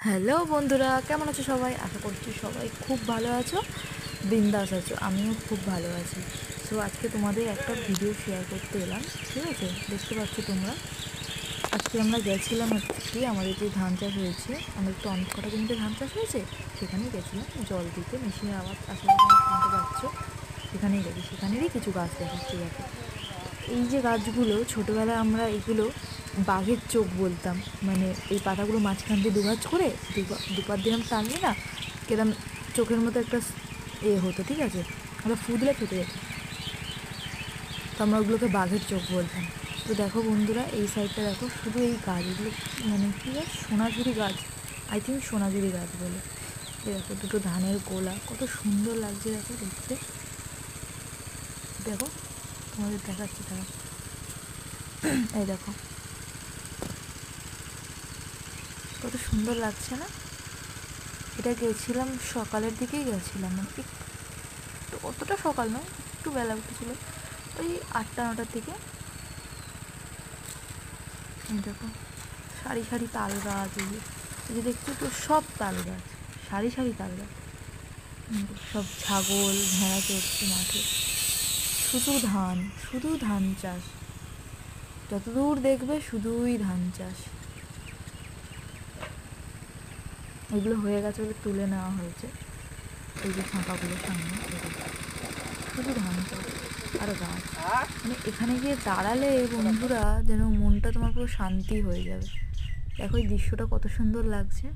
Hello বন্ধুরা, কেমন আছো সবাই? আশা করছি সবাই খুব ভালো আছো, বিন্দাস আছো। আমিও খুব ভালো আছি। সো আজকে তোমাদের একটা ভিডিও শেয়ার করতে এলাম। ঠিক আছে, দেখতে পাচ্ছ তোমরা। আজকে আমরা গেছিলাম কি আমাদের যে ধান চাষ হয়েছে, আমাদের তো অনেক কটা জমিতে ধান চাষ হয়েছে, সেখানে গেছিলাম জল দিতে। মেশিনের আওয়াজ আশেপাশে শুনতে পাচ্ছ, সেখানেই গেছি। সেখানেরই কিছু গাছ দেখাচ্ছি। দেখো, এই যে গাছগুলো, ছোটোবেলায় আমরা এগুলো বাঘের চোখ বলতাম। মানে এই পাতাগুলো মাঝখান দিয়ে দুভাজ করে দুপার দিলাম, টানলে না কেরম চোখের মতো একটা হতো। ঠিক আছে, আমরা ফু দিলে ফেটে যেত, তো আমরা ওগুলোকে বাঘের চোখ বলতাম। তো দেখো বন্ধুরা, এই সাইডটা দেখো, শুধু এই গাছগুলো, মানে কী গাছ, সোনাঝুরি গাছ, আই থিঙ্ক সোনাঝুরি গাছ বলে। এই দেখো দুটো ধানের গোলা, কত সুন্দর লাগছে দেখো দেখতে। দেখো, তোমাদের দেখাচ্ছি তারা। এই দেখো কত সুন্দর লাগছে না? এটা গেছিলাম সকালের দিকেই গেছিলাম, মানে একটু অতটা সকাল নয়, একটু বেলা উঠেছিল, ওই 8টা 9টার দিকে। এই দেখো সারি সারি তাল গাছ, এই যে দেখছো তো, সব তাল গাছ, সারি সারি তাল গাছ। সব ছাগল ভেড়া চড়ছে মাঠে। শুধু ধান, শুধু ধান চাষ, যতদূর দেখবে শুধুই ধান চাষ। এগুলো হয়ে গেছে বলে তুলে নেওয়া হয়েছে, এই যে ফাঁকাগুলোর সামনে শুধু ধান চাষ আর গাছ। মানে এখানে গিয়ে দাঁড়ালে বন্ধুরা, যেন মনটা তোমার পুরো শান্তি হয়ে যাবে। দেখো এই দৃশ্যটা কত সুন্দর লাগছে,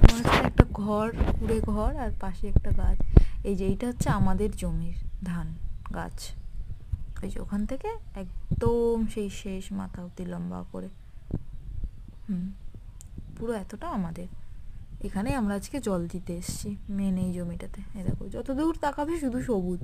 মনে হচ্ছে একটা ঘর, কুড়ে ঘর, আর পাশে একটা গাছ। এই যে এইটা হচ্ছে আমাদের জমির ধান গাছ, এই যে ওখান থেকে একদম সেই শেষ মাথা অব্দি লম্বা করে, পুরো এতটা আমাদের। এখানেই আমরা আজকে জল দিতে এসেছি, মেন এই জমিটাতে। এ দেখো যত দূর তাকাবে শুধু সবুজ,